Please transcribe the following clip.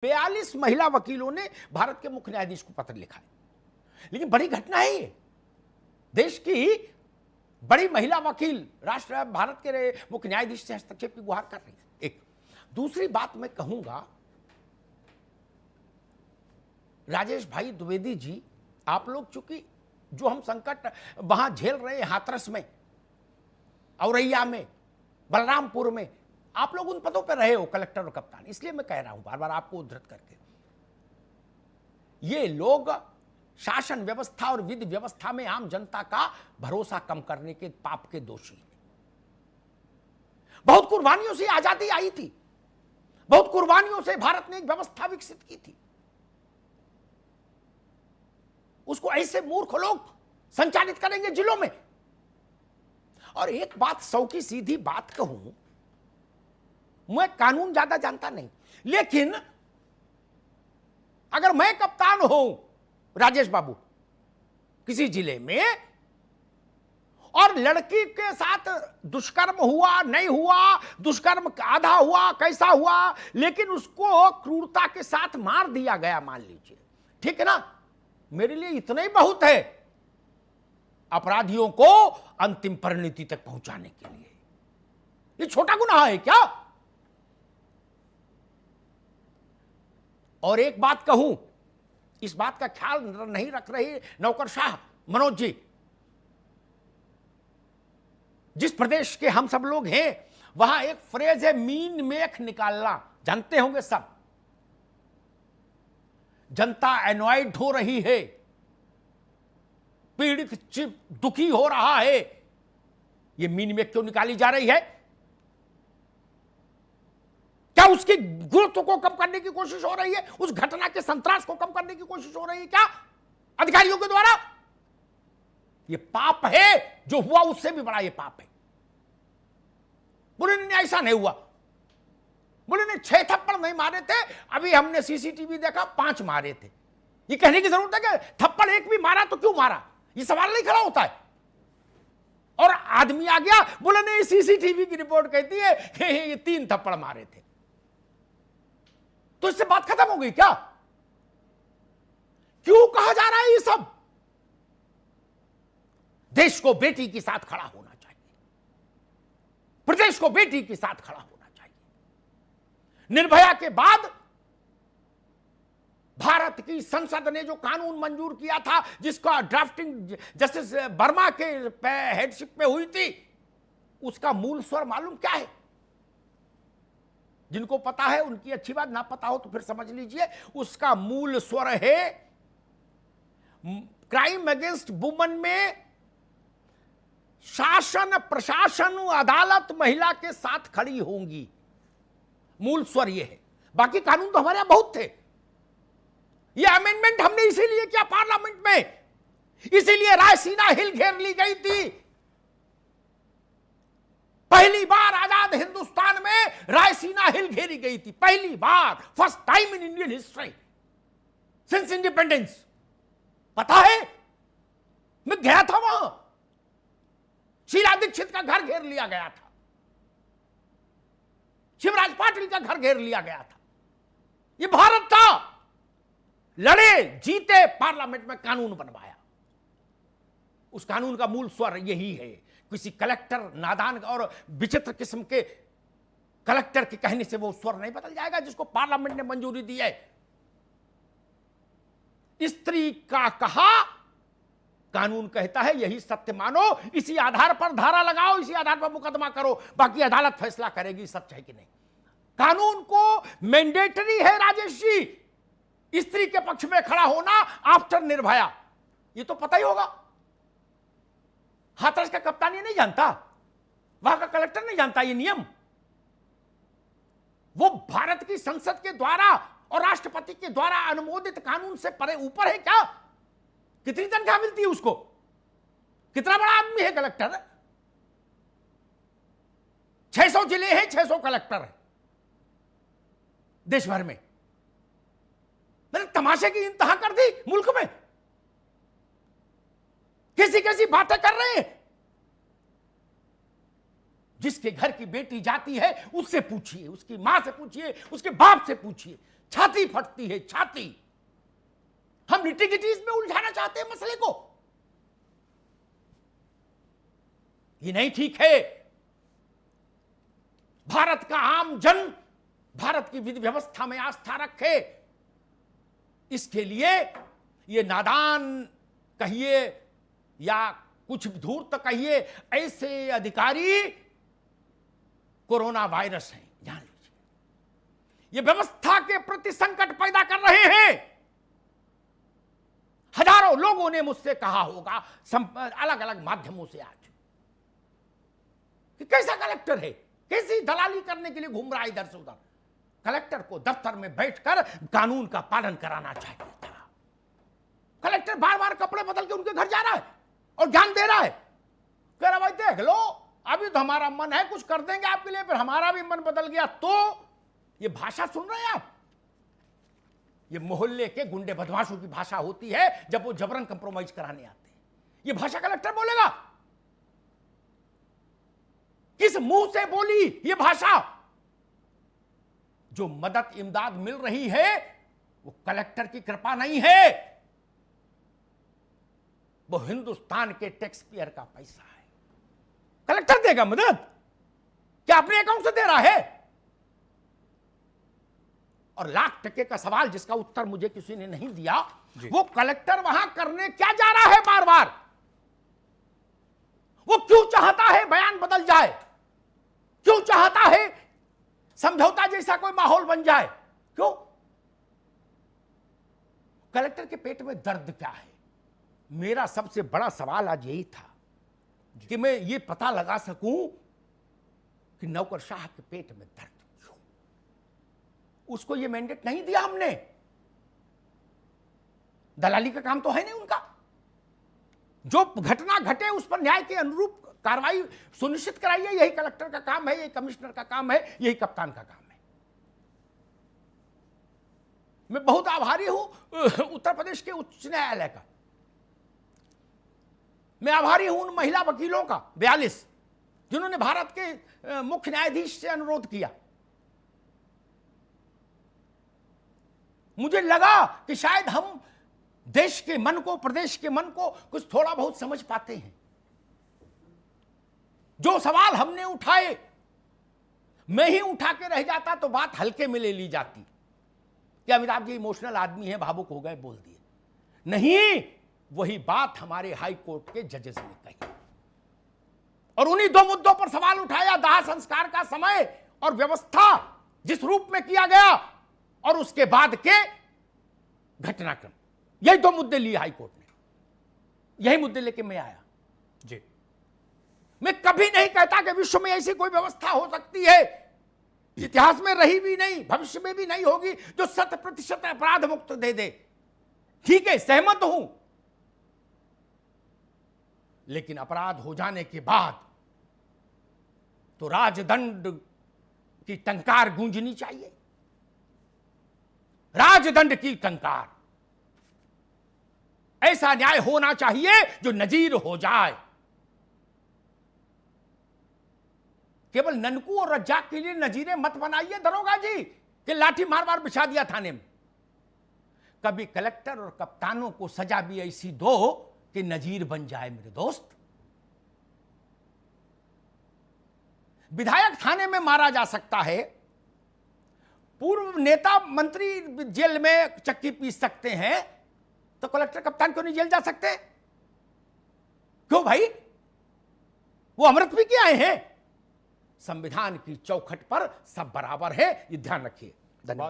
42 महिला वकीलों ने भारत के मुख्य न्यायाधीश को पत्र लिखा है। लेकिन बड़ी घटना है ये, देश की बड़ी महिला वकील राष्ट्र भारत के मुख्य न्यायाधीश से हस्तक्षेप की गुहार कर रही है। एक दूसरी बात मैं कहूंगा, राजेश भाई द्विवेदी जी, आप लोग चूंकि जो हम संकट वहां झेल रहे हैं, हाथरस में, औरैया में, बलरामपुर में, आप लोग उन पदों पर रहे हो, कलेक्टर और कप्तान, इसलिए मैं कह रहा हूं बार बार आपको उद्धृत करके, ये लोग शासन व्यवस्था और विधि व्यवस्था में आम जनता का भरोसा कम करने के पाप के दोषी हैं। बहुत कुर्बानियों से आजादी आई थी, बहुत कुर्बानियों से भारत ने एक व्यवस्था विकसित की थी, उसको ऐसे मूर्ख लोग संचालित करेंगे जिलों में। और एक बात, 100 की सीधी बात कहूं, मैं कानून ज्यादा जानता नहीं, लेकिन अगर मैं कप्तान हूं राजेश बाबू किसी जिले में और लड़की के साथ दुष्कर्म हुआ, नहीं हुआ, दुष्कर्म आधा हुआ, कैसा हुआ, लेकिन उसको क्रूरता के साथ मार दिया गया, मान लीजिए, ठीक है ना, मेरे लिए इतना ही बहुत है अपराधियों को अंतिम परिणति तक पहुंचाने के लिए। ये छोटा गुनाह है क्या? और एक बात कहूं, इस बात का ख्याल नहीं रख रहे नौकरशाह मनोज जी, जिस प्रदेश के हम सब लोग हैं वहां एक फ्रेज है, मीन मेख निकालना, जानते होंगे सब। जनता एनॉयड हो रही है, पीड़ित दुखी हो रहा है, यह मीन मेख क्यों निकाली जा रही है? क्या उसकी गुरुत्व को कम करने की कोशिश हो रही है? उस घटना के संतरास को कम करने की कोशिश हो रही है क्या अधिकारियों के द्वारा? यह पाप है, जो हुआ उससे भी बड़ा यह पाप है। बोले नहीं, ऐसा नहीं हुआ, बोले नहीं 6 थप्पड़ नहीं मारे थे, अभी हमने सीसीटीवी देखा 5 मारे थे। ये कहने की जरूरत है कि थप्पड़ एक भी मारा तो क्यों मारा, ये सवाल नहीं खड़ा होता है। और आदमी आ गया, बोले नहीं सीसीटीवी की रिपोर्ट कहती है कि ये 3 थप्पड़ मारे थे, तो इससे बात खत्म हो गई क्या? क्यों कहा जा रहा है ये सब? देश को बेटी के साथ खड़ा होना चाहिए, प्रदेश को बेटी के साथ खड़ा होना चाहिए। निर्भया के बाद भारत की संसद ने जो कानून मंजूर किया था, जिसका ड्राफ्टिंग जस्टिस वर्मा के हेडशिप में हुई थी, उसका मूल स्वर मालूम क्या है? जिनको पता है उनकी अच्छी बात, ना पता हो तो फिर समझ लीजिए। उसका मूल स्वर है, क्राइम अगेंस्ट वुमन में शासन, प्रशासन, अदालत महिला के साथ खड़ी होंगी, मूल स्वर यह है। बाकी कानून तो हमारे यहां बहुत थे। यह अमेंडमेंट हमने इसीलिए किया पार्लियामेंट में, इसीलिए रायसीना हिल घेर ली गई थी। पहली बार आजाद हिंदुस्तान में रायसीना हिल घेरी गई थी, पहली बार, first time in Indian history since independence. पता है, मैं गया था वहां, शीला दीक्षित का घर घेर लिया गया था, शिवराज पाटिल का घर घेर लिया गया था। यह भारत था, लड़े जीते, पार्लियामेंट में कानून बनवाया। उस कानून का मूल स्वर यही है। किसी कलेक्टर, नादान और विचित्र किस्म के कलेक्टर के कहने से वो स्वर नहीं बदल जाएगा, जिसको पार्लियामेंट ने मंजूरी दी है। स्त्री का कहा कानून कहता है, यही सत्य मानो, इसी आधार पर धारा लगाओ, इसी आधार पर मुकदमा करो, बाकी अदालत फैसला करेगी सच है कि नहीं। कानून को मैंडेटरी है राजेश जी, स्त्री के पक्ष में खड़ा होना आफ्टर निर्भया, ये तो पता ही होगा। हाथरस का कप्तान ये नहीं जानता, वहां का कलेक्टर नहीं जानता ये नियम। वो भारत की संसद के द्वारा और राष्ट्रपति के द्वारा अनुमोदित कानून से परे ऊपर है क्या? कितनी तनख्वाह मिलती है उसको? कितना बड़ा आदमी है कलेक्टर? 600 जिले हैं, 600 कलेक्टर है देश भर में। मैंने तमाशे की इंतहा कर दी मुल्क में। कैसी कैसी बातें कर रहे हैं। जिसके घर की बेटी जाती है उससे पूछिए, उसकी मां से पूछिए, उसके बाप से पूछिए, छाती फटती है, छाती। हम निटिगिटीज में उलझाना चाहते हैं मसले को। ये नहीं ठीक है। भारत का आम जन भारत की विधि व्यवस्था में आस्था रखे, इसके लिए ये नादान कहिए या कुछ धूर्त कहिए, ऐसे अधिकारी कोरोना वायरस हैं, जान लीजिए। ये व्यवस्था के प्रति संकट पैदा कर रहे हैं। हजारों लोगों ने मुझसे कहा होगा अलग अलग माध्यमों से आज कि कैसा कलेक्टर है, कैसी दलाली करने के लिए घूम रहा है इधर से उधर। कलेक्टर को दफ्तर में बैठकर कानून का पालन कराना चाहिए था। कलेक्टर बार बार कपड़े बदल के उनके घर जा रहा है और ज्ञान दे रहा है, कह रहा भाई देख लो, अभी तो हमारा मन है कुछ कर देंगे आपके लिए, फिर हमारा भी मन बदल गया। तो ये भाषा सुन रहे हैं आप? ये मोहल्ले के गुंडे बदमाशों की भाषा होती है जब वो जबरन कंप्रोमाइज कराने आते हैं। ये भाषा कलेक्टर बोलेगा? किस मुंह से बोली ये भाषा? जो मदद इमदाद मिल रही है वो कलेक्टर की कृपा नहीं है, वो हिंदुस्तान के टैक्स पेयर का पैसा है। कलेक्टर देगा मदद? क्या अपने अकाउंट से दे रहा है? और लाख टके का सवाल जिसका उत्तर मुझे किसी ने नहीं दिया, वो कलेक्टर वहां करने क्या जा रहा है बार बार? वो क्यों चाहता है बयान बदल जाए? क्यों चाहता है समझौता जैसा कोई माहौल बन जाए? क्यों? कलेक्टर के पेट में दर्द क्या है? मेरा सबसे बड़ा सवाल आज यही था कि मैं ये पता लगा सकूं कि नौकरशाह के पेट में दर्द क्यों। उसको ये मैंडेट नहीं दिया हमने, दलाली का काम तो है नहीं उनका। जो घटना घटे उस पर न्याय के अनुरूप कार्रवाई सुनिश्चित कराइए, यही कलेक्टर का काम है, यही कमिश्नर का काम है, यही कप्तान का काम है। मैं बहुत आभारी हूं उत्तर प्रदेश के उच्च न्यायालय का। मैं आभारी हूं उन महिला वकीलों का 42 जिन्होंने भारत के मुख्य न्यायाधीश से अनुरोध किया। मुझे लगा कि शायद हम देश के मन को, प्रदेश के मन को कुछ थोड़ा बहुत समझ पाते हैं। जो सवाल हमने उठाए, मैं ही उठा के रह जाता तो बात हल्के में ले ली जाती कि अमिताभ जी इमोशनल आदमी हैं, भावुक हो गए, बोल दिए। नहीं, वही बात हमारे हाई कोर्ट के जजेस ने कही और उन्हीं दो मुद्दों पर सवाल उठाया, दाह संस्कार का समय और व्यवस्था जिस रूप में किया गया और उसके बाद के घटनाक्रम। यही दो मुद्दे लिए हाई कोर्ट ने, यही मुद्दे लेके मैं आया। जी, मैं कभी नहीं कहता कि विश्व में ऐसी कोई व्यवस्था हो सकती है, इतिहास में रही भी नहीं, भविष्य में भी नहीं होगी, जो 100% अपराध मुक्त दे दे। ठीक है, सहमत हूं, लेकिन अपराध हो जाने के बाद तो राजदंड की टंकार गूंजनी चाहिए। राजदंड की टंकार, ऐसा न्याय होना चाहिए जो नजीर हो जाए। केवल ननकू और रज्जाक के लिए नजीरें मत बनाइए दरोगा जी कि लाठी मार मार बिछा दिया थाने में। कभी कलेक्टर और कप्तानों को सजा भी ऐसी दो कि नजीर बन जाए। मेरे दोस्त, विधायक थाने में मारा जा सकता है, पूर्व नेता मंत्री जेल में चक्की पीस सकते हैं, तो कलेक्टर कप्तान क्यों नहीं जेल जा सकते? क्यों भाई? वो अमृत भी किए हैं। संविधान की चौखट पर सब बराबर है, ये ध्यान रखिए। धन्यवाद।